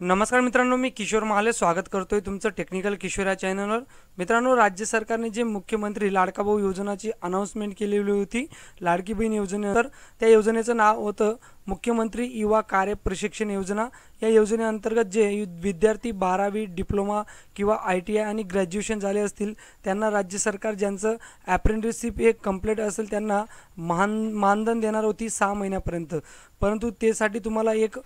नमस्कार मित्रांनो, मी किशोर महाले स्वागत करतोय तुमचं टेक्निकल किशोर या चॅनलवर। मित्रांनो, राज्य सरकारने जे मुख्यमंत्री लाडका भाऊ योजनाची अनाउन्समेंट केलेली होती, लाडकी बहीण योजनेवर, त्या योजनेचं नाव होतं मुख्यमंत्री युवा कार्य प्रशिक्षण योजना। या योजनेअंतर्गत जे विद्यार्थी 12वी डिप्लोमा किंवा ITI आणि ग्रॅज्युएशन झाले असतील त्यांना राज्य सरकार ज्यांचं अप्रेंटिसशिप हे कंप्लीट असेल त्यांना मानधन देणार होती 6 महिन्यापर्यंत। परंतु त्यासाठी तुम्हाला एक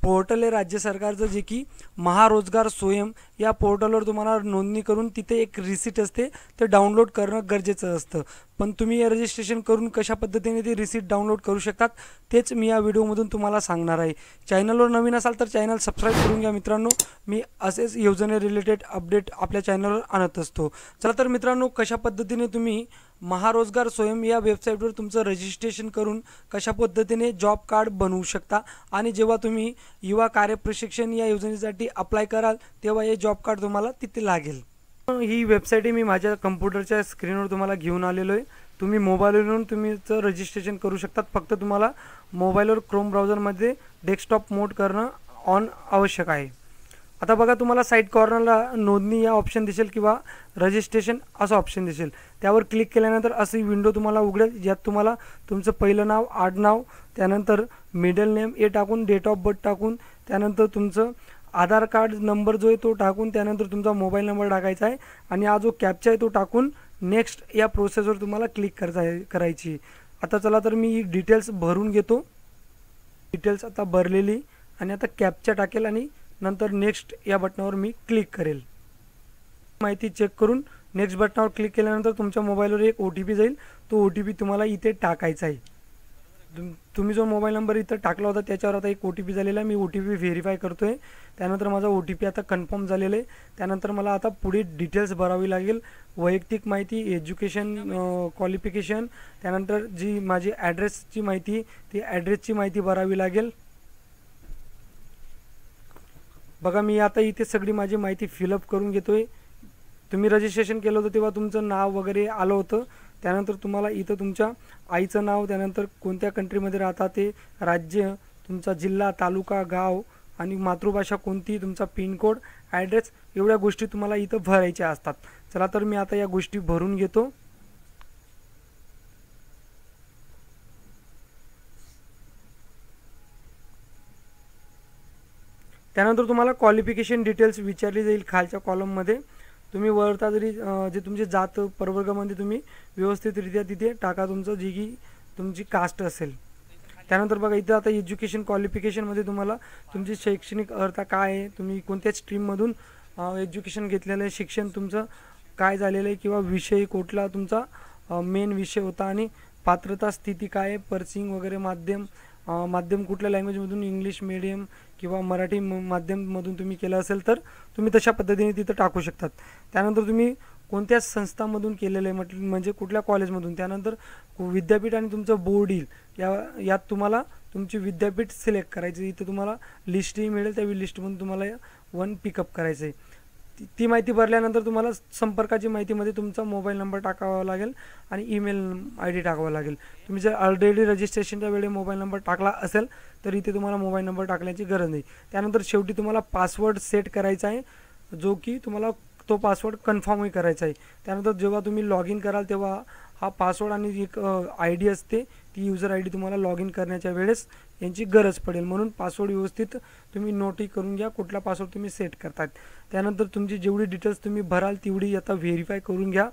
पोर्टल आहे राज्य सरकारचं, जे की महारोजगार स्वयं या पोर्टलवर तुम्हाला नोंदणी करून तिथे एक रिसीट असते, ते डाउनलोड करणं गरजेचं असतं। पण तुम्ही रजिस्ट्रेशन करून कशा पद्धतीने ती रिसीट डाउनलोड करू शकतात तेच मी या व्हिडिओमधून तुम्हाला सांगणार आहे। चॅनलवर नवीन असाल तर चॅनल सबस्क्राईब करून घ्या मित्रांनो, मी असेच योजने रिलेटेड अपडेट आपल्या चॅनलवर आणत असतो। चला तर मित्रांनो, कशा पद्धतीने तुम्ही महारोजगार स्वयं या वेबसाईटवर तुमचं रजिस्ट्रेशन करून कशा पद्धतीने जॉब कार्ड बनवू शकता आणि जेव्हा तुम्ही युवा कार्य प्रशिक्षण या योजनेसाठी अप्लाय कराल तेव्हा हे जॉब कार्ड तुम्हाला तिथे लागेल। ही वेबसाईट मी माझ्या कम्प्युटरच्या स्क्रीनवर तुम्हाला घेऊन आलेलो आहे। तुम्ही मोबाईलवरून तुमचं रजिस्ट्रेशन करू शकतात। फक्त तुम्हाला मोबाईलवर क्रोम ब्राउझरमध्ये डेस्कटॉप मोड करणं ऑन आवश्यक आहे। आता बघा, तुम्हाला साईड कॉर्नरला नोंदणी या ऑप्शन दिसेल किंवा रजिस्ट्रेशन असं ऑप्शन दिसेल, त्यावर क्लिक केल्यानंतर अशी विंडो तुम्हाला उघडेल, ज्यात तुम्हाला तुमचं पहिलं नाव, आडनाव, त्यानंतर मिडल नेम हे टाकून, डेट ऑफ बर्थ टाकून, त्यानंतर तुमचं आधार कार्ड नंबर जो आहे तो टाकून, त्यानंतर तुमचा मोबाईल नंबर टाकायचा आहे आणि हा जो कॅप्चा आहे तो टाकून नेक्स्ट या प्रोसेसवर तुम्हाला क्लिक करायची। आता चला तर मी ही डिटेल्स भरून घेतो। डिटेल्स आता भरलेली आणि आता कॅप्चा टाकेल आणि नंतर नेक्स्ट या बटनावर मी क्लिक करेल। माहिती चेक करून नेक्स्ट बटनावर क्लिक केल्यानंतर तुमच्या मोबाईलवर एक OTP जाईल, तो OTP तुम्हाला इथे टाकायचा आहे। तुम्ही जो मोबाईल नंबर इथं टाकला होता त्याच्यावर आता एक OTP झालेला आहे, मी OTP व्हेरीफाय करतोय। त्यानंतर माझा OTP आता कन्फर्म झालेला आहे। त्यानंतर मला आता पुढे डिटेल्स भरावी लागेल, वैयक्तिक माहिती, एज्युकेशन क्वालिफिकेशन, त्यानंतर जी माझी ॲड्रेसची माहिती ती ॲड्रेसची माहिती भरावी लागेल। बघा, मी आता इथे सगळी माझी माहिती फिलअप करून घेतोय। तुम्ही रजिस्ट्रेशन केलं होतं तेव्हा तुमचं नाव वगैरे आलं होतं। त्यानंतर तुम्हाला इथं तुमच्या आईचं नाव, त्यानंतर कोणत्या कंट्रीमध्ये राहता ते राज्य, तुमचा जिल्हा, तालुका, गाव आणि मातृभाषा कोणती, तुमचा पिनकोड, ॲड्रेस, एवढ्या गोष्टी तुम्हाला इथं भरायच्या असतात। चला तर मी आता या गोष्टी भरून घेतो। त्यानंतर तुम्हाला क्वालिफिकेशन डिटेल्स विचारली जाईल खालच्या कॉलममध्ये। तुम्ही वरता जरी जे तुमची जात प्रवर्गामध्ये तुम्ही व्यवस्थितरित्या तिथे टाका तुमचं जी की तुमची कास्ट असेल। त्यानंतर बघा, इथं आता एज्युकेशन क्वालिफिकेशनमध्ये तुम्हाला तुमची शैक्षणिक अर्हता काय आहे, तुम्ही कोणत्या स्ट्रीममधून एज्युकेशन घेतलेलं आहे, शिक्षण तुमचं काय झालेलं आहे किंवा विषय कुठला तुमचा मेन विषय होता आणि पात्रता स्थिती काय आहे, पर्सिंग वगैरे, माध्यम कुठल्या लँग्वेजमधून, इंग्लिश मीडियम किंवा मराठी माध्यममधून तुम्ही केलं असेल तर तुम्ही तशा पद्धतीने तिथं टाकू शकतात। त्यानंतर तुम्ही कोणत्या संस्थांमधून केलेलं आहे म्हणजे कुठल्या कॉलेजमधून, त्यानंतर विद्यापीठ आणि तुमचं बोर्ड येईल, यात तुम्हाला तुमची विद्यापीठ सिलेक्ट करायची। इथं तुम्हाला लिस्टही मिळेल, त्या लिस्टमधून तुम्हाला 1 पिकअप करायचं आहे। ती माहिती भरल्यानंतर तुम्हाला संपर्काची माहितीमध्ये तुमचा मोबाईल नंबर टाकावा लागेल आणि ईमेल ID टाकावा लागेल। तुम्ही जर ऑलरेडी रजिस्ट्रेशनच्या वेळी मोबाईल नंबर टाकला असेल तर इथे तुम्हाला मोबाईल नंबर टाकण्याची गरज नाही। त्यानंतर शेवटी तुम्हाला पासवर्ड सेट करायचा आहे, जो की तुम्हाला तो पासवर्ड कन्फर्मही करायचा आहे। त्यानंतर जेव्हा तुम्ही लॉग इन कराल तेव्हा हा पासवर्ड आणि एक ID असते, ती यूजर ID तुम्हाला लॉग इन करण्याच्या वेळेस यांची गरज पडेल, म्हणून पासवर्ड व्यवस्थित तुम्ही नोटही करून घ्या कुठला पासवर्ड तुम्ही सेट करतात। त्यानंतर तुमची जेवढी डिटेल्स तुम्ही भराल तेवढी आता व्हेरीफाय करून घ्या।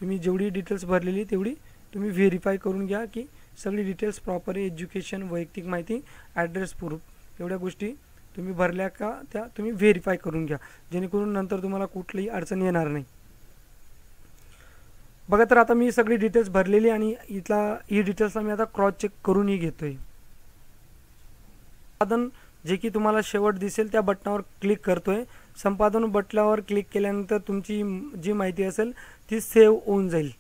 तुम्ही जेवढी डिटेल्स भरलेली तेवढी तुम्ही व्हेरीफाय करून घ्या की सगळी डिटेल्स प्रॉपर आहे, एज्युकेशन, वैयक्तिक माहिती, ॲड्रेस प्रूफ, एवढ्या गोष्टी तुम्ही भरल्या का त्या तुम्ही व्हेरीफाय करून घ्या, जेणेकरून नंतर तुम्हाला कुठलीही अडचण येणार नाही। बघा, तर आता मी सगळी डिटेल्स भरलेली आणि ही डिटेल्सला मी आता क्रॉस चेक करूनही घेतोय। संपादन जे की तुम्हाला शेवट दिसेल त्या बटनावर क्लिक करतोय। संपादन बटनावर क्लिक केल्यानंतर तुमची जी माहिती असेल ती सेव्ह होऊन जाईल।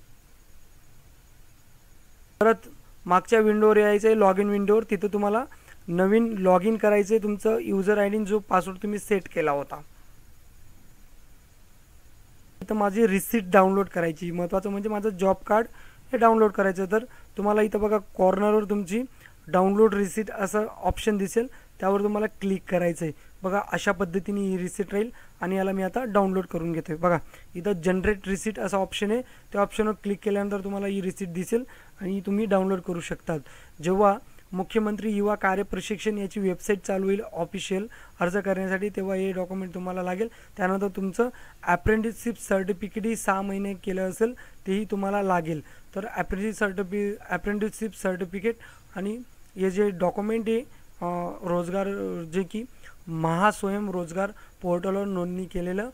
परत मागच्या विंडोवर यायचं आहे, लॉग इन विंडोवर, तिथं तुम्हाला नवीन लॉग इन करायचं आहे, तुमचं यूजर ID जो पासवर्ड तुम्ही सेट केला होता। इथं माझी रिसीट डाउनलोड करायची, महत्त्वाचं म्हणजे माझं जॉब कार्ड हे डाउनलोड करायचं। तर तुम्हाला इथं बघा कॉर्नरवर तुमची डाउनलोड रिसीट असं ऑप्शन दिसेल, त्यावर तुम्हाला क्लिक करायचं आहे। बघा अशा पद्धतीने ही रिसिट राहील आणि याला मी आता डाउनलोड करून घेतोय। बघा इथं जनरेट रिसिट असा ऑप्शन आहे, त्या ऑप्शनवर क्लिक केल्यानंतर तुम्हाला ही रिसिट दिसेल आणि तुम्ही डाउनलोड करू शकतात। जेव्हा मुख्यमंत्री युवा कार्य प्रशिक्षण याची वेबसाईट चालू होईल ऑफिशियल अर्ज करण्यासाठी, तेव्हा हे डॉक्युमेंट तुम्हाला लागेल। त्यानंतर तुमचं अप्रेंटिसशिप सर्टिफिकेटही 6 महिने केलं असेल तेही तुम्हाला लागेल। तर अप्रेंटिसशिप सर्टिफिकेट आणि हे जे डॉक्युमेंट आहे रोजगार जे की महास्वयं रोजगार पोर्टलवर नोंदणी केलेलं